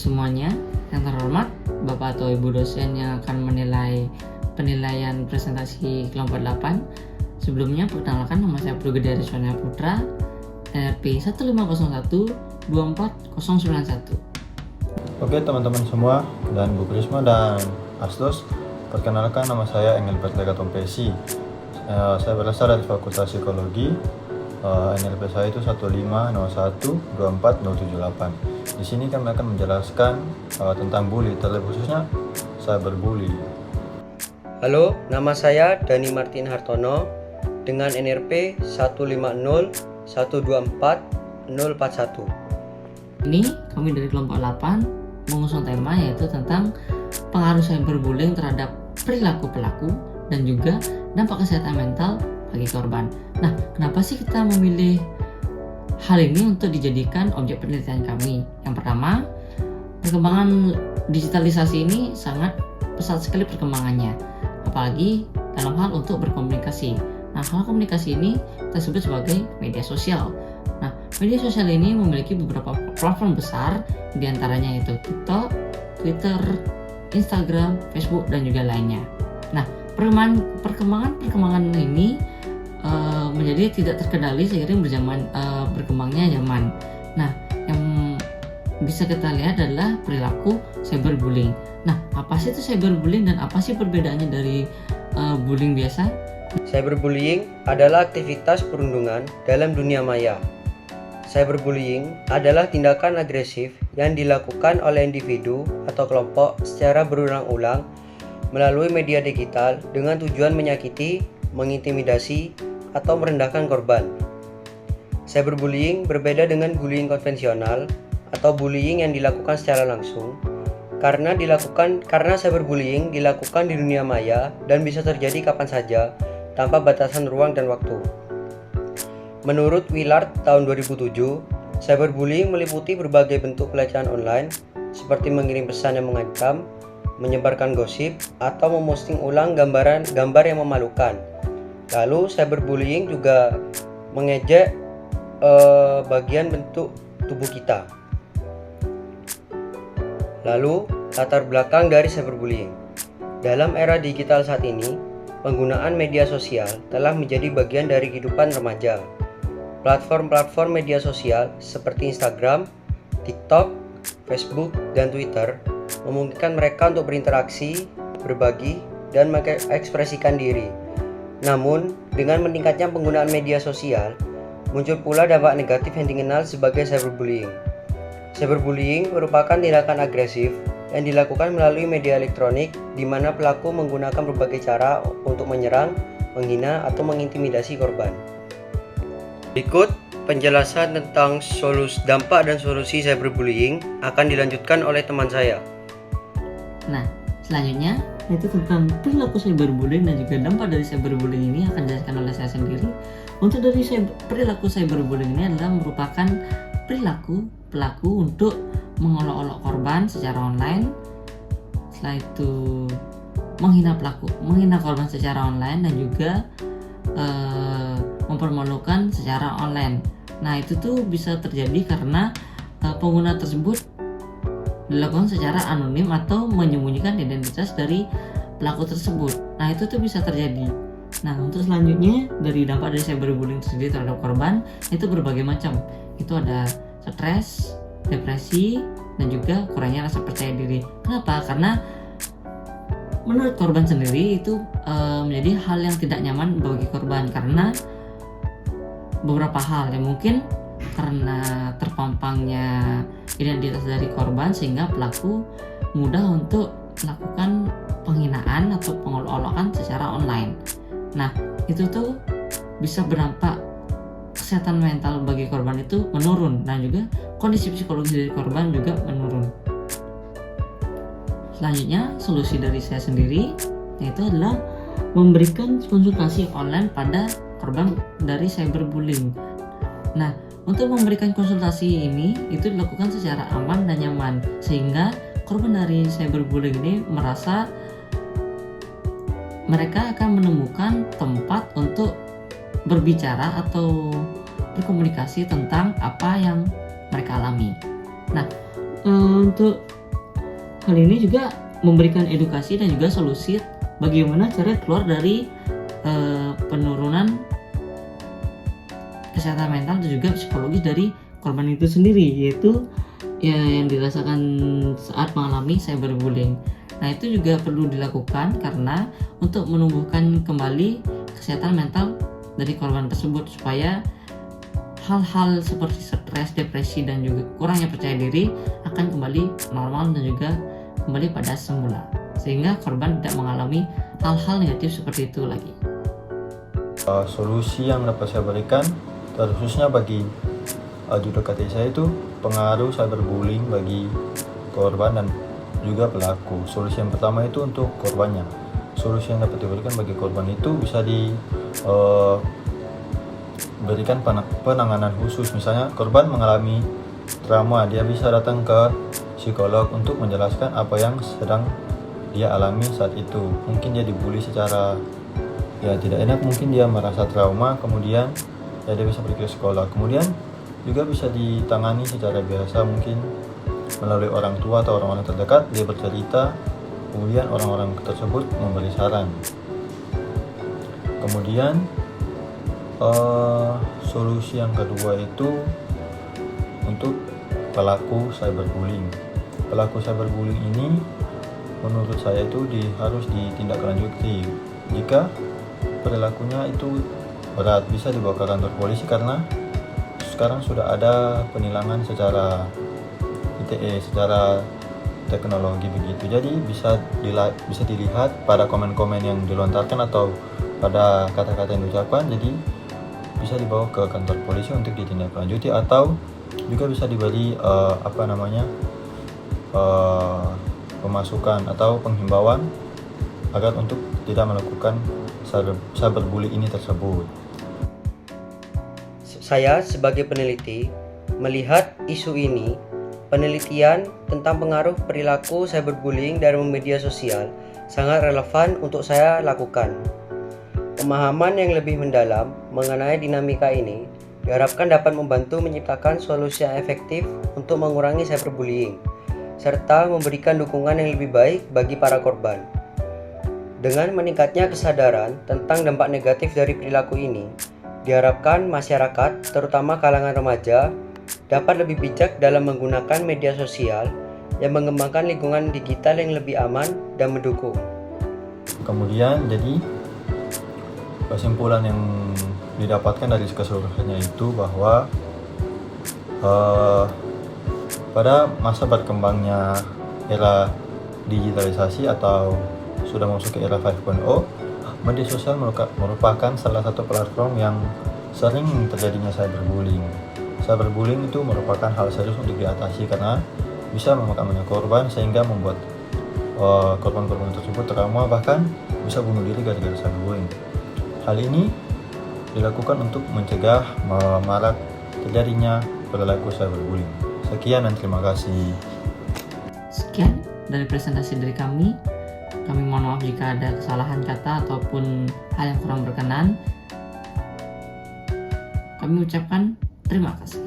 semuanya. Yang terhormat Bapak atau Ibu dosen yang akan menilai penilaian presentasi kelompok 8. Sebelumnya perkenalkan, nama saya Prugede Ariswana Putra, NRP 150124091. Oke teman-teman semua dan Bu Krisma dan Astos, perkenalkan nama saya Engel Bertlega Tompesi. Saya berasal dari Fakultas Psikologi. NLP saya itu 150124078. Di sini kami akan menjelaskan tentang bully, terlebih khususnya cyberbully. Halo, nama saya Dani Martin Hartono dengan NRP 150124041. Ini kami dari kelompok 8 mengusung tema yaitu tentang pengaruh cyberbullying terhadap perilaku pelaku dan juga dampak kesehatan mental bagi korban. Nah, kenapa sih kita memilih hal ini untuk dijadikan objek penelitian kami? Yang pertama, perkembangan digitalisasi ini sangat pesat sekali perkembangannya, apalagi dalam hal untuk berkomunikasi. Nah, hal komunikasi ini kita sebut sebagai media sosial. Nah, media sosial ini memiliki beberapa platform besar, diantaranya yaitu TikTok, Twitter, Instagram, Facebook, dan juga lainnya. Nah, perkembangan ini menjadi tidak terkendali seiring berkembangnya zaman. Nah, yang bisa kita lihat adalah perilaku cyberbullying. Nah, apa sih itu cyberbullying dan apa sih perbedaannya dari bullying biasa? Cyberbullying adalah aktivitas perundungan dalam dunia maya. Cyberbullying adalah tindakan agresif yang dilakukan oleh individu atau kelompok secara berulang-ulang melalui media digital dengan tujuan menyakiti, mengintimidasi, atau merendahkan korban. Cyberbullying berbeda dengan bullying konvensional atau bullying yang dilakukan secara langsung karena cyberbullying dilakukan di dunia maya dan bisa terjadi kapan saja tanpa batasan ruang dan waktu. Menurut Willard tahun 2007, cyberbullying meliputi berbagai bentuk pelecehan online seperti mengirim pesan yang mengancam, menyebarkan gosip, atau memposting ulang gambar yang memalukan. Lalu cyberbullying juga mengejek bagian bentuk tubuh kita. Lalu latar belakang dari cyberbullying. Dalam era digital saat ini, penggunaan media sosial telah menjadi bagian dari kehidupan remaja. Platform-platform media sosial seperti Instagram, TikTok, Facebook, dan Twitter memungkinkan mereka untuk berinteraksi, berbagi, dan mengekspresikan diri. Namun, dengan meningkatnya penggunaan media sosial, muncul pula dampak negatif yang dikenal sebagai cyberbullying. Cyberbullying merupakan tindakan agresif yang dilakukan melalui media elektronik di mana pelaku menggunakan berbagai cara untuk menyerang, menghina, atau mengintimidasi korban. Berikut penjelasan tentang dampak dan solusi cyberbullying akan dilanjutkan oleh teman saya. Nah, selanjutnya yaitu tentang perilaku cyberbullying dan juga dampak dari cyberbullying ini akan dijelaskan oleh saya sendiri. Untuk dari perilaku cyberbullying ini adalah merupakan perilaku pelaku untuk mengolok-olok korban secara online. Setelah itu menghina korban secara online dan juga mempermalukan secara online. Nah, itu tuh bisa terjadi karena pengguna tersebut dilakukan secara anonim atau menyembunyikan identitas dari pelaku tersebut. Nah, itu tuh bisa terjadi. Nah, untuk selanjutnya dari dampak dari cyberbullying sendiri terhadap korban itu berbagai macam. Itu ada stres, depresi, dan juga kurangnya rasa percaya diri. Kenapa? Karena menurut korban sendiri itu menjadi hal yang tidak nyaman bagi korban karena beberapa hal yang mungkin karena terpampangnya identitas dari korban sehingga pelaku mudah untuk melakukan penghinaan atau pengolok-olokan secara online. Nah, itu tuh bisa berdampak kesehatan mental bagi korban itu menurun dan juga kondisi psikologis dari korban juga menurun. Selanjutnya, solusi dari saya sendiri yaitu adalah memberikan konsultasi online pada korban dari cyberbullying. Nah, untuk memberikan konsultasi ini itu dilakukan secara aman dan nyaman sehingga korban dari cyberbullying ini merasa mereka akan menemukan tempat untuk berbicara atau berkomunikasi tentang apa yang mereka alami. Nah, Untuk hal ini juga memberikan edukasi dan juga solusi bagaimana cara keluar dari penurunan kesehatan mental dan juga psikologis dari korban itu sendiri, yaitu ya yang dirasakan saat mengalami cyberbullying. Nah, itu juga perlu dilakukan karena untuk menumbuhkan kembali kesehatan mental dari korban tersebut supaya hal-hal seperti stres, depresi, dan juga kurangnya percaya diri akan kembali normal dan juga kembali pada semula, sehingga korban tidak mengalami hal-hal negatif seperti itu lagi. Solusi yang dapat saya berikan terkhususnya bagi judul KTI saya itu pengaruh cyberbullying bagi korban dan juga pelaku. Solusi yang pertama itu untuk korbannya. Solusi yang dapat diberikan bagi korban itu bisa diberikan penanganan khusus. Misalnya korban mengalami trauma, dia bisa datang ke psikolog untuk menjelaskan apa yang sedang dia alami saat itu. Mungkin dia dibully secara tidak enak, mungkin dia merasa trauma, kemudian dia bisa pergi ke sekolah. Kemudian juga bisa ditangani secara biasa, mungkin melalui orang tua atau orang-orang terdekat. Dia bercerita, kemudian orang-orang tersebut memberi saran. Kemudian solusi yang kedua itu untuk pelaku cyberbullying. Pelaku cyberbullying ini menurut saya itu harus ditindaklanjuti. Jika perilakunya itu berat, bisa dibawa ke kantor polisi karena sekarang sudah ada penilangan secara ITE, secara teknologi begitu. Jadi bisa dilihat pada komen-komen yang dilontarkan atau pada kata-kata yang diucapkan. Jadi bisa dibawa ke kantor polisi untuk ditindaklanjuti, atau juga bisa diberi pemasukan atau penghimbauan agar untuk tidak melakukan cyberbullying ini tersebut. Saya sebagai peneliti melihat isu ini, penelitian tentang pengaruh perilaku cyberbullying dalam media sosial sangat relevan untuk saya lakukan. Pemahaman yang lebih mendalam mengenai dinamika ini diharapkan dapat membantu menciptakan solusi yang efektif untuk mengurangi cyberbullying, serta memberikan dukungan yang lebih baik bagi para korban. Dengan meningkatnya kesadaran tentang dampak negatif dari perilaku ini, diharapkan masyarakat, terutama kalangan remaja, dapat lebih bijak dalam menggunakan media sosial yang mengembangkan lingkungan digital yang lebih aman dan mendukung. Kemudian jadi kesimpulan yang didapatkan dari keseluruhannya itu bahwa pada masa berkembangnya era digitalisasi atau sudah masuk ke era 5.0, media sosial merupakan salah satu platform yang sering terjadinya cyberbullying. Cyberbullying itu merupakan hal serius untuk diatasi karena bisa memakan banyak korban sehingga membuat korban-korban tersebut trauma, bahkan bisa bunuh diri gara-gara cyberbullying. Hal ini dilakukan untuk mencegah marak terjadinya perilaku cyberbullying. Sekian dan terima kasih. Sekian dari presentasi dari kami. Kami mohon maaf jika ada kesalahan kata ataupun hal yang kurang berkenan. Kami ucapkan terima kasih.